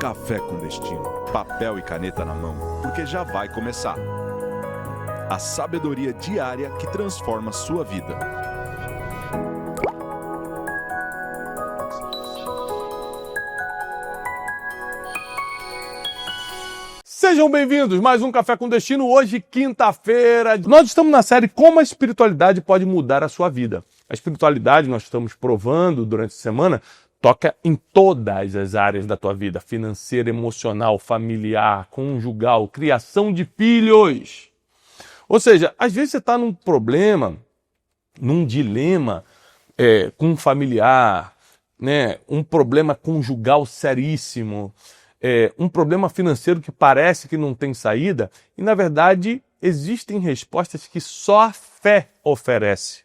Café com Destino, papel e caneta na mão, porque já vai começar. A sabedoria diária que transforma sua vida. Sejam bem-vindos, mais um Café com Destino, hoje quinta-feira. Nós estamos na série Como a Espiritualidade Pode Mudar a Sua Vida. A espiritualidade, nós estamos provando durante a semana, toca em todas as áreas da tua vida, financeira, emocional, familiar, conjugal, criação de filhos. Ou seja, às vezes você está num problema, num dilema com um familiar, né? Um problema conjugal seríssimo, um problema financeiro que parece que não tem saída, e na verdade existem respostas que só a fé oferece.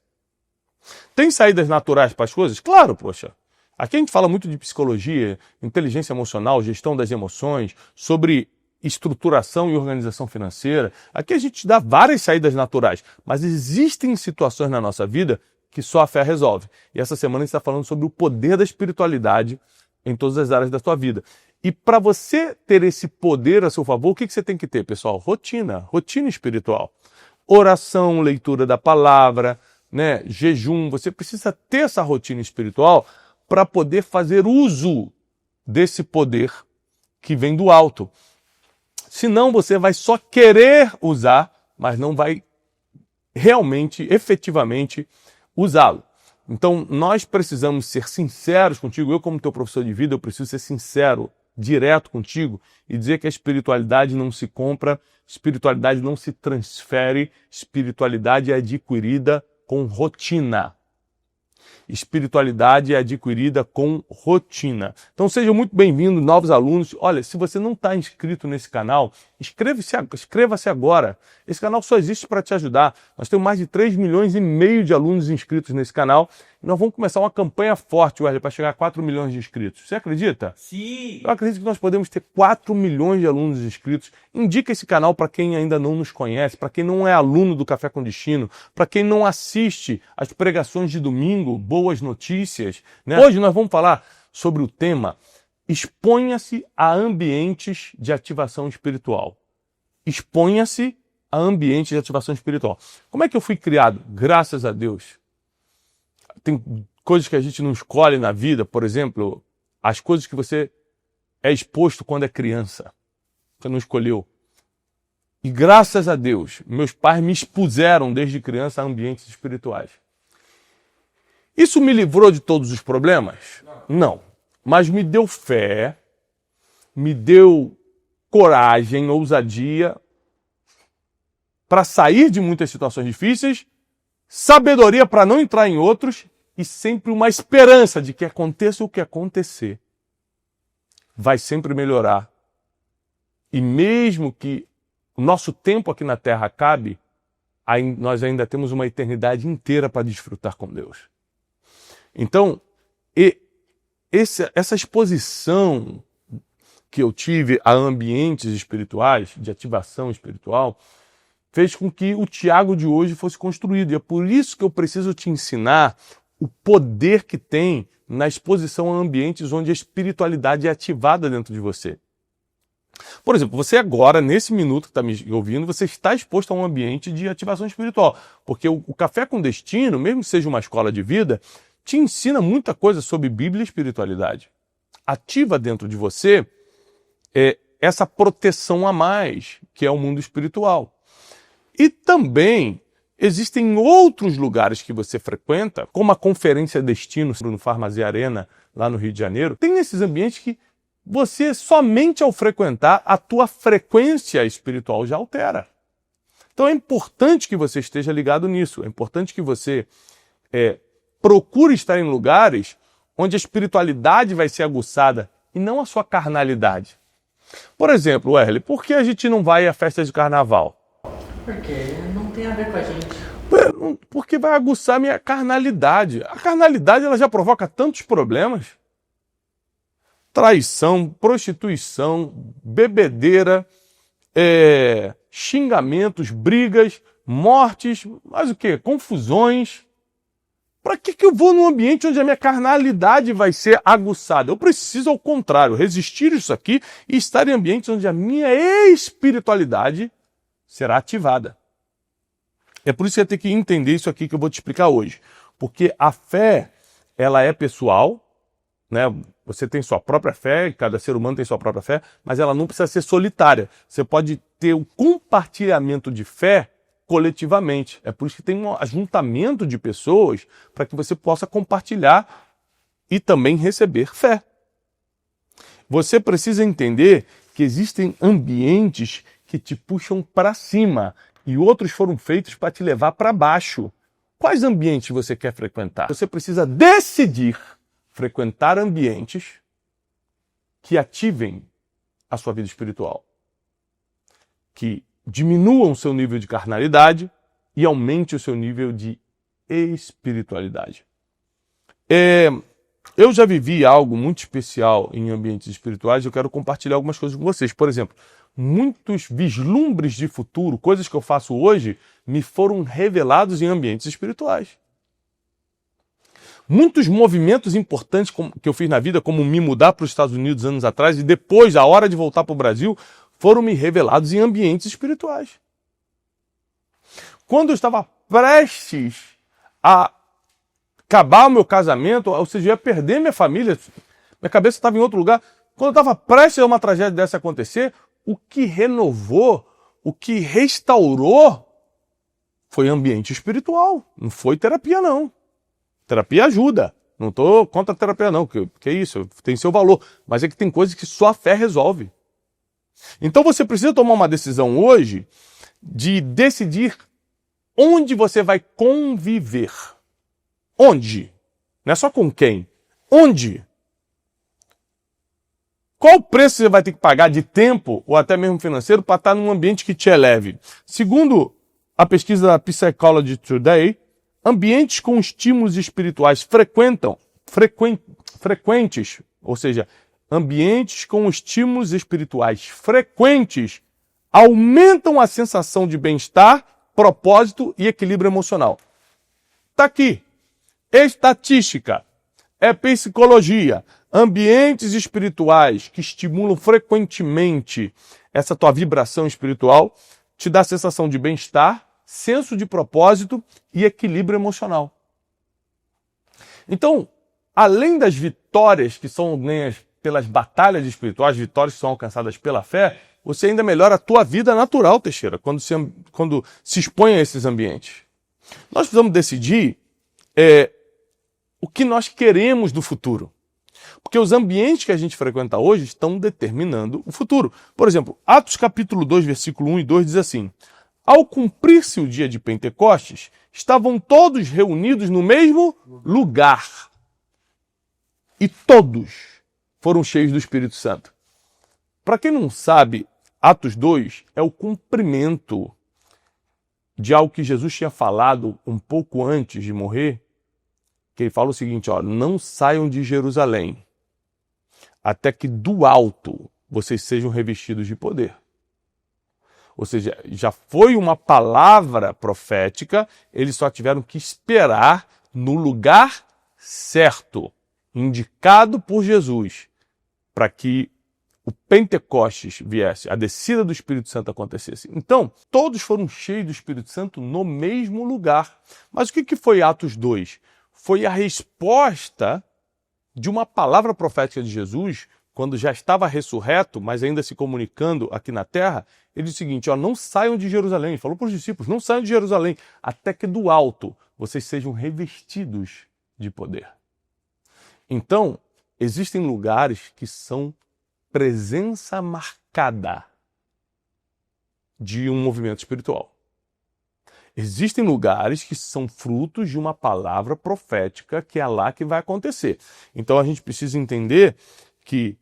Tem saídas naturais para as coisas? Claro, poxa. Aqui a gente fala muito de psicologia, inteligência emocional, gestão das emoções, sobre estruturação e organização financeira. Aqui a gente dá várias saídas naturais, mas existem situações na nossa vida que só a fé resolve. E essa semana a gente está falando sobre o poder da espiritualidade em todas as áreas da tua vida. E para você ter esse poder a seu favor, o que você tem que ter, pessoal? Rotina espiritual. Oração, leitura da palavra, né? Jejum. Você precisa ter essa rotina espiritual para poder fazer uso desse poder que vem do alto. Senão você vai só querer usar, mas não vai realmente, efetivamente, usá-lo. Então, nós precisamos ser sinceros contigo. Eu, como teu professor de vida, eu preciso ser sincero, direto contigo e dizer que a espiritualidade não se compra, espiritualidade não se transfere, espiritualidade é adquirida com rotina. Espiritualidade é adquirida com rotina. Então sejam muito bem-vindos, novos alunos. Olha, se você não está inscrito nesse canal, inscreva-se agora. Esse canal só existe para te ajudar. Nós temos mais de 3,5 milhões de alunos inscritos nesse canal. E nós vamos começar uma campanha forte, Wesley, para chegar a 4 milhões de inscritos. Você acredita? Sim! Eu acredito que nós podemos ter 4 milhões de alunos inscritos. Indica esse canal para quem ainda não nos conhece, para quem não é aluno do Café com Destino, para quem não assiste às pregações de domingo, boas notícias, né? Hoje nós vamos falar sobre o tema exponha-se a ambientes de ativação espiritual. Exponha-se a ambientes de ativação espiritual. Como é que eu fui criado? Graças a Deus. Tem coisas que a gente não escolhe na vida, por exemplo, as coisas que você é exposto quando é criança. Você não escolheu. E graças a Deus, meus pais me expuseram desde criança a ambientes espirituais. Isso me livrou de todos os problemas? Não. Mas me deu fé, me deu coragem, ousadia para sair de muitas situações difíceis, sabedoria para não entrar em outros e sempre uma esperança de que aconteça o que acontecer, vai sempre melhorar. E mesmo que o nosso tempo aqui na Terra acabe, nós ainda temos uma eternidade inteira para desfrutar com Deus. Então, essa exposição que eu tive a ambientes espirituais, de ativação espiritual, fez com que o Tiago de hoje fosse construído. E é por isso que eu preciso te ensinar o poder que tem na exposição a ambientes onde a espiritualidade é ativada dentro de você. Por exemplo, você agora, nesse minuto que está me ouvindo, você está exposto a um ambiente de ativação espiritual. Porque o Café com Destino, mesmo que seja uma escola de vida, te ensina muita coisa sobre Bíblia e espiritualidade. Ativa dentro de você essa proteção a mais, que é o mundo espiritual. E também existem outros lugares que você frequenta, como a Conferência Destino, no Farmazé Arena, lá no Rio de Janeiro. Tem nesses ambientes que você, somente ao frequentar, a tua frequência espiritual já altera. Então é importante que você esteja ligado nisso. É importante que você procure estar em lugares onde a espiritualidade vai ser aguçada e não a sua carnalidade. Por exemplo, Wesley, por que a gente não vai a festas de carnaval? Porque não tem a ver com a gente. Porque vai aguçar a minha carnalidade. A carnalidade ela já provoca tantos problemas. Traição, prostituição, bebedeira, xingamentos, brigas, mortes, mas o quê? Confusões. Para que eu vou num ambiente onde a minha carnalidade vai ser aguçada? Eu preciso, ao contrário, resistir isso aqui e estar em ambientes onde a minha espiritualidade será ativada. É por isso que eu tenho que entender isso aqui que eu vou te explicar hoje. Porque a fé, ela é pessoal, né? Você tem sua própria fé, cada ser humano tem sua própria fé, mas ela não precisa ser solitária. Você pode ter um compartilhamento de fé coletivamente. É por isso que tem um ajuntamento de pessoas para que você possa compartilhar e também receber fé. Você precisa entender que existem ambientes que te puxam para cima e outros foram feitos para te levar para baixo. Quais ambientes você quer frequentar? Você precisa decidir frequentar ambientes que ativem a sua vida espiritual, que diminuam o seu nível de carnalidade e aumente o seu nível de espiritualidade. Eu já vivi algo muito especial em ambientes espirituais e eu quero compartilhar algumas coisas com vocês. Por exemplo, muitos vislumbres de futuro, coisas que eu faço hoje, me foram revelados em ambientes espirituais. Muitos movimentos importantes que eu fiz na vida, como me mudar para os Estados Unidos anos atrás e depois, a hora de voltar para o Brasil, foram me revelados em ambientes espirituais. Quando eu estava prestes a acabar o meu casamento, ou seja, eu ia perder minha família, minha cabeça estava em outro lugar. Quando eu estava prestes a uma tragédia dessa acontecer, o que renovou, o que restaurou, foi ambiente espiritual. Não foi terapia, não. Terapia ajuda. Não estou contra a terapia, não, que é isso, tem seu valor. Mas é que tem coisas que só a fé resolve. Então você precisa tomar uma decisão hoje de decidir onde você vai conviver. Onde? Não é só com quem. Onde? Qual o preço você vai ter que pagar de tempo ou até mesmo financeiro para estar num ambiente que te eleve? Segundo a pesquisa da Psychology Today, ambientes com estímulos espirituais frequentes, ou seja, ambientes com estímulos espirituais frequentes aumentam a sensação de bem-estar, propósito e equilíbrio emocional. Está aqui. Estatística. É psicologia. Ambientes espirituais que estimulam frequentemente essa tua vibração espiritual te dá sensação de bem-estar, senso de propósito e equilíbrio emocional. Então, além das vitórias que são ganhas pelas batalhas espirituais, vitórias que são alcançadas pela fé, você ainda melhora a tua vida natural, Teixeira, quando se expõe a esses ambientes. Nós precisamos decidir o que nós queremos do futuro. Porque os ambientes que a gente frequenta hoje estão determinando o futuro. Por exemplo, Atos capítulo 2, versículo 1 e 2 diz assim: ao cumprir-se o dia de Pentecostes, estavam todos reunidos no mesmo lugar. E todos foram cheios do Espírito Santo. Para quem não sabe, Atos 2 é o cumprimento de algo que Jesus tinha falado um pouco antes de morrer, que ele fala o seguinte, não saiam de Jerusalém, até que do alto vocês sejam revestidos de poder. Ou seja, já foi uma palavra profética, eles só tiveram que esperar no lugar certo, indicado por Jesus, para que o Pentecostes viesse, a descida do Espírito Santo acontecesse. Então, todos foram cheios do Espírito Santo no mesmo lugar. Mas o que foi Atos 2? Foi a resposta de uma palavra profética de Jesus, quando já estava ressurreto, mas ainda se comunicando aqui na terra. Ele disse o seguinte, não saiam de Jerusalém. Ele falou para os discípulos, não saiam de Jerusalém, até que do alto vocês sejam revestidos de poder. Então, existem lugares que são presença marcada de um movimento espiritual. Existem lugares que são frutos de uma palavra profética que é lá que vai acontecer. Então a gente precisa entender que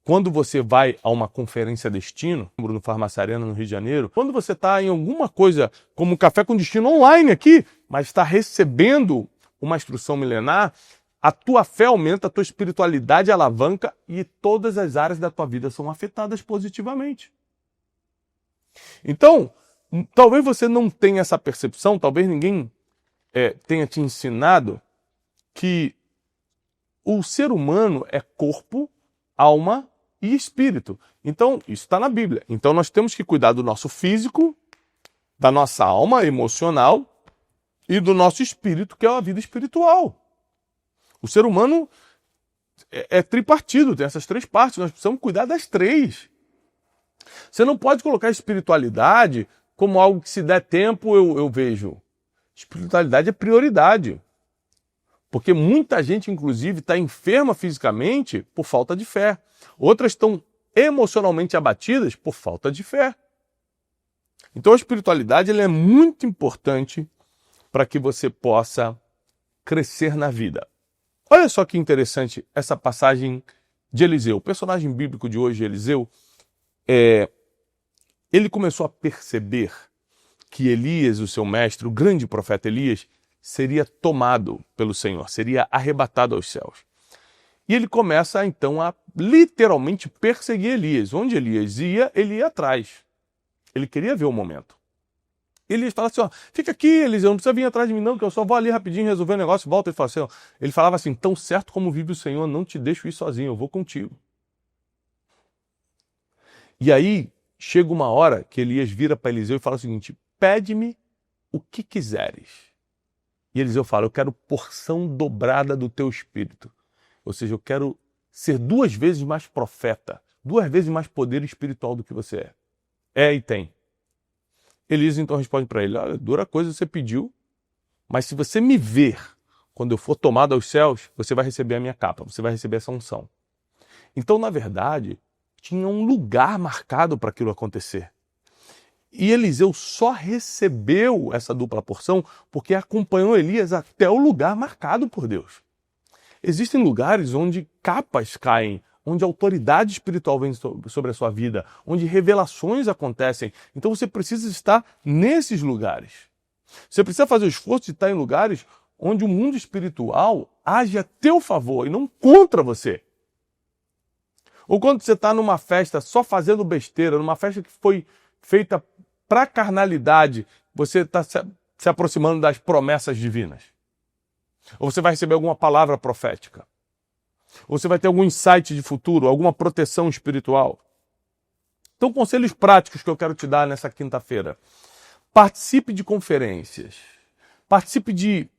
quando você vai a uma conferência destino, no Farmácia Arena, no Rio de Janeiro, quando você está em alguma coisa como um Café com Destino online aqui, mas está recebendo uma instrução milenar, a tua fé aumenta, a tua espiritualidade alavanca e todas as áreas da tua vida são afetadas positivamente. Então, talvez você não tenha essa percepção, talvez ninguém tenha te ensinado que o ser humano é corpo, alma e espírito. Então, isso está na Bíblia. Então, nós temos que cuidar do nosso físico, da nossa alma emocional e do nosso espírito, que é a vida espiritual. O ser humano é tripartido, tem essas três partes. Nós precisamos cuidar das três. Você não pode colocar a espiritualidade como algo que, se der tempo, eu vejo. Espiritualidade é prioridade. Porque muita gente, inclusive, está enferma fisicamente por falta de fé. Outras estão emocionalmente abatidas por falta de fé. Então a espiritualidade ela é muito importante para que você possa crescer na vida. Olha só que interessante essa passagem de Eliseu. O personagem bíblico de hoje, Eliseu, ele começou a perceber que Elias, o seu mestre, o grande profeta Elias, seria tomado pelo Senhor, seria arrebatado aos céus. E ele começa, então, a literalmente perseguir Elias. Onde Elias ia, ele ia atrás. Ele queria ver o momento. Elias fala assim, fica aqui, Eliseu, não precisa vir atrás de mim não, que eu só vou ali rapidinho resolver o negócio, volta. Ele falava assim, tão certo como vive o Senhor, não te deixo ir sozinho, eu vou contigo. E aí, chega uma hora que Elias vira para Eliseu e fala o seguinte, pede-me o que quiseres. E Eliseu fala, eu quero porção dobrada do teu espírito. Ou seja, eu quero ser 2 vezes mais profeta, 2 vezes mais poder espiritual do que você é. É e tem. Elias então responde para ele, olha, dura coisa você pediu, mas se você me ver quando eu for tomado aos céus, você vai receber a minha capa, você vai receber essa unção. Então, na verdade, tinha um lugar marcado para aquilo acontecer. E Eliseu só recebeu essa dupla porção porque acompanhou Elias até o lugar marcado por Deus. Existem lugares onde capas caem, onde autoridade espiritual vem sobre a sua vida, onde revelações acontecem. Então você precisa estar nesses lugares. Você precisa fazer o esforço de estar em lugares onde o mundo espiritual age a teu favor e não contra você. Ou quando você está numa festa só fazendo besteira, numa festa que foi feita para a carnalidade, você está se aproximando das promessas divinas. Ou você vai receber alguma palavra profética. Ou você vai ter algum insight de futuro, alguma proteção espiritual. Então, conselhos práticos que eu quero te dar nessa quinta-feira. Participe de conferências. Participe de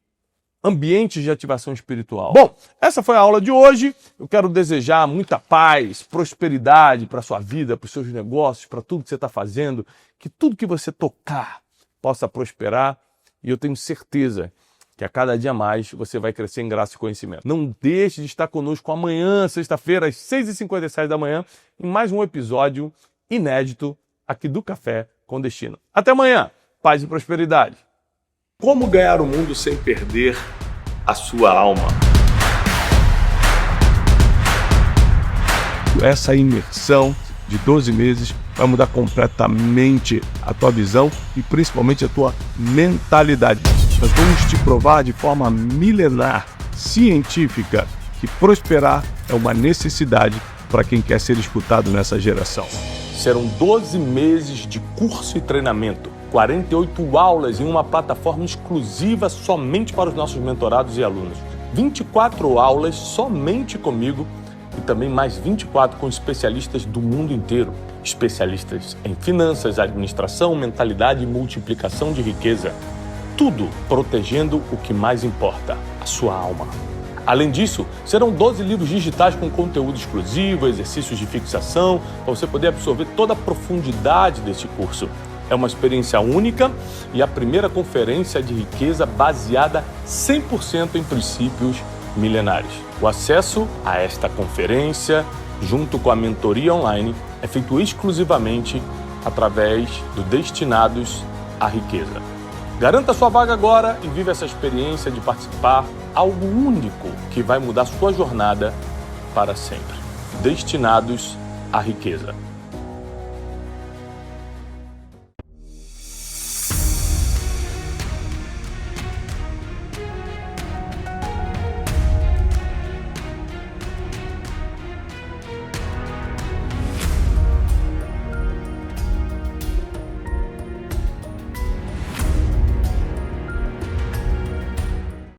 ambientes de ativação espiritual. Bom, essa foi a aula de hoje. Eu quero desejar muita paz, prosperidade para a sua vida, para os seus negócios, para tudo que você está fazendo. Que tudo que você tocar possa prosperar. E eu tenho certeza que a cada dia mais você vai crescer em graça e conhecimento. Não deixe de estar conosco amanhã, sexta-feira, às 6h57 da manhã, em mais um episódio inédito aqui do Café com Destino. Até amanhã. Paz e prosperidade. Como ganhar o mundo sem perder a sua alma? Essa imersão de 12 meses vai mudar completamente a tua visão e principalmente a tua mentalidade. Nós vamos te provar de forma milenar, científica, que prosperar é uma necessidade para quem quer ser escutado nessa geração. Serão 12 meses de curso e treinamento, 48 aulas em uma plataforma exclusiva somente para os nossos mentorados e alunos, 24 aulas somente comigo e também mais 24 com especialistas do mundo inteiro, especialistas em finanças, administração, mentalidade e multiplicação de riqueza. Tudo protegendo o que mais importa, a sua alma. Além disso, serão 12 livros digitais com conteúdo exclusivo, exercícios de fixação, para você poder absorver toda a profundidade desse curso. É uma experiência única e a primeira conferência de riqueza baseada 100% em princípios milenares. O acesso a esta conferência, junto com a mentoria online, é feito exclusivamente através do Destinados à Riqueza. Garanta sua vaga agora e vive essa experiência de participar, algo único que vai mudar sua jornada para sempre. Destinados à Riqueza.